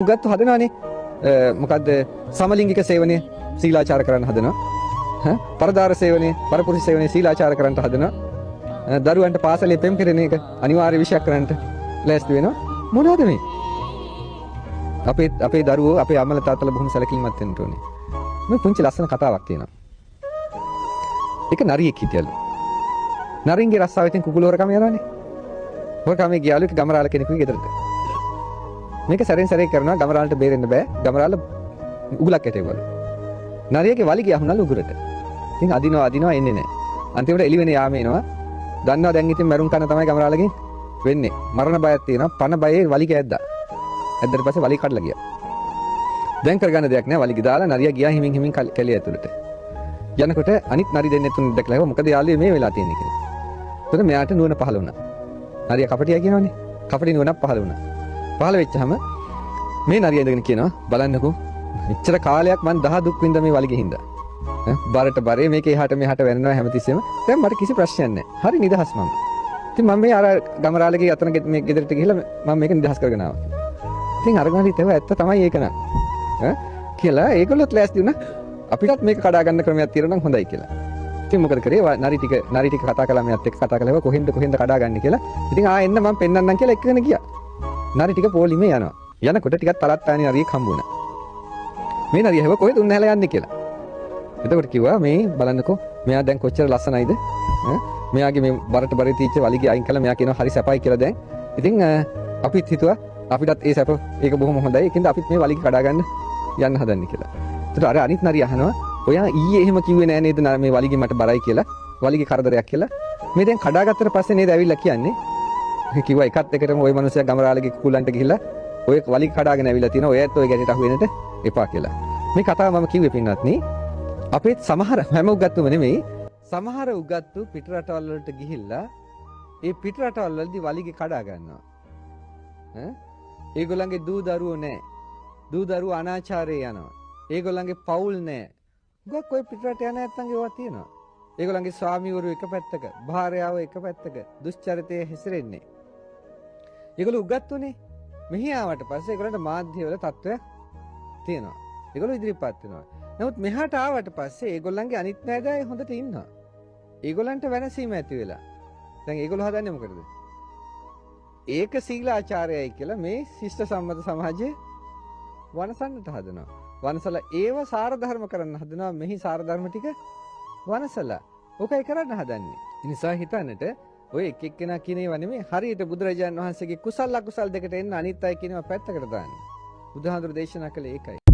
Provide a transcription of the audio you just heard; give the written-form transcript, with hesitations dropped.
උගත්තු හදනවානේ. මොකද්ද සමලිංගික සේවනය සීලාචාර කරන්න හදනවා. පරදාර සේවනය පරපුරුෂ සේවනය සීලාචාර කරන්න හදනවා. දරුවන්ට පාසලේ පෙම් කරන එක අනිවාර්ය විෂයක් කරන්නට ලෑස්ති වෙනවා. මොනවද මේ? අපේ දරුවෝ අපේ අම්මලා තාත්තලා බොහොම සැලකිලිමත් වෙන්න ඕනේ. මේ පුංචි ලස්සන කතාවක් තියෙනවා. එක නරියෙක් හිටියලු. නරින්ගේ රස්සාව ඉතින් කුකුල හොරකම යනවානේ. හොරකමේ ගියාලු එක ගමරාල කෙනෙකුගේ ගෙදරට. මේක සැරෙන් සැරේ කරනවා ගමරාලට බේරෙන්න බෑ. ගමරාල උගලක් ඇටේවලු. නරියගේ වලිගය අහුනලු උගුරට. ඉතින් අදිනවා එන්නේ නැහැ. අන්තිමට එළි වෙන යාම එනවා. දන්නවා දැන් ඉතින් මරුන් කන තමයි ගමරාලගෙන් වෙන්නේ. මරණ බයක් තියෙනවා. පන බයේ වලිගය ඇද්දා. ඇද්දට පස්සේ වලිග කඩලා ගියා. දැන් කරගන්න දෙයක් නැහැ. වලිග දාලා නරියා ගියා හිමින් කැලිය ඇතුළට. යනකොට අනිත් නරි දෙන්නේ තුන් දැක්ලා මොකද යාළුවේ මේ වෙලා තියෙන්නේ කියලා. එතකොට මෙයාට නුවණ පහළ වුණා. නරියා කපටියා කියනවනේ. කපටි නුවණක් පහළ වුණා. පහළ වෙච්චාම මේ නරියා ඉඳගෙන කියනවා බලන්නකෝ මෙච්චර කාලයක් මං දහ දුක් විඳ මේ වලිගෙ හින්දා. බරට බරේ මේක එහාට මෙහාට වෙනනවා හැමතිස්සෙම. දැන් මට කිසි ප්‍රශ්නයක් නැහැ. හරි නිදහස් මම. ඉතින් මම මේ අර ගමරාලගේ අතන මේ ගෙදරට ගිහිල්ලා මම මේක නිදහස් කරගෙන ආවා. ඉතින් අරගාලි තව ඇත්ත තමයි ඒක නං. කියලා ඒගොල්ලොත් ලෑස්ති වුණා. අපිටත් මේක කඩා ගන්න ක්‍රමයක් තියෙනවා නම් හොඳයි කියලා. ඉතින් මොකද කරේ? නරි ටික කතා කළා මෙයත් එක්ක කතා කළා කොහෙන්ද කඩා ගන්න කියලා. ඉතින් එන්න මම පෙන්නන්නම් කියලා එක්කගෙන ගියා. නරි ටික පොලිමේ යනවා. යනකොට ටිකක් තරත් ආනේ නරියෙක් හම්බුණා. මේ නරිය හැව කොහෙද උන්නහැලා යන්නේ කියලා. එතකොට කිව්වා මේ බලන්නකෝ මෙයා දැන් කොච්චර ලස්සනයිද? මෙයාගේ මේ බරට බරේ තීච්ච වලිගය අයින් කළා මෙයා කියනවා හරි සැපයි කියලා දැන්. ඉතින් අපිත් හිතුවා අපිටත් ඒ සැප ඒක බොහොම හොඳයි. ඒකින්ද අපිත් මේ වලිගය කඩා ගන්න යන්න හදන්නේ කියලා. එතකොට අර අනිත් නරිය අහනවා ඔයා ඊයේ එහෙම කිව්වේ නෑ නේද මේ වලිගය මට බරයි කියලා. වලිගය කරදරයක් කියලා. මේ දැන් කඩාගත්තට පස්සේ නේද ඇවිල්ලා කියන්නේ. කිව්වා එකත් එකටම ওই මිනිස්සයා ගමරාලගේ කුකුලන්ට ගිහිල්ලා ඔය වලිගය කඩාගෙන ඇවිල්ලා තිනවා. ඔයත් ඔය ගැටේට අහු වෙන්නට එපා කියලා. මේ කතාව මම කිව්වේ පින්වත්නි. අපේත් සමහර හැම උගත්තුම නෙමෙයි සමහර උගත්තු පිට රටවල් වලට ගිහිල්ලා ඒ පිට රටවල් වලදී වලිගය කඩා ගන්නවා. ඒගොල්ලන්ගේ දූ දරුවෝ නැහැ. දූ දරුවෝ අනාචාරයේ යනවා. ඒගොල්ලන්ගේ පවුල් නැහැ. ගොක් ඔය පිට රට යන නැත්තන්ගේ ඒවා තියෙනවා. ඒගොල්ලන්ගේ ස්වාමිවරු එක පැත්තක, භාර්යාව එක පැත්තක දුෂ්චරිතයේ හැසිරෙන්නේ. ඒගොල්ලෝ උගත්තුනේ. මෙහි ආවට පස්සේ ඒගොල්ලන්ට මාධ්‍යවල තත්ත්වයක් තියෙනවා. ඒගොල්ලෝ ඉදිරිපත් වෙනවා. නමුත් මෙහාට ආවට පස්සේ ඒගොල්ලන්ගේ අනිත් නෑදෑය හොඳට ඉන්නවා. ඒගොල්ලන්ට වෙනසීම ඇති වෙලා. දැන් ඒගොල්ලෝ හදන්නේ මොකටද? ඒක සීලාචාරයයි කියලා මේ ශිෂ්ට සම්මත සමාජයේ වනසන්නට හදනවා. වනසලා ඒව සාර ධර්ම කරන්න හදනවා. මෙහි සාර ධර්ම ටික වනසලා. ඕකයි කරන්න හදන්නේ. ඒ නිසා හිතන්නට ඔය එක එක්කෙනා කියන ඒවා නෙමෙයි හරියට බුදුරජාණන් වහන්සේගේ කුසල අකුසල් දෙකට එන්න අනිත් අය කියනවා පැත්තකට දාන්න. බුදුහාඳුර දේශනා කළේ ඒකයි.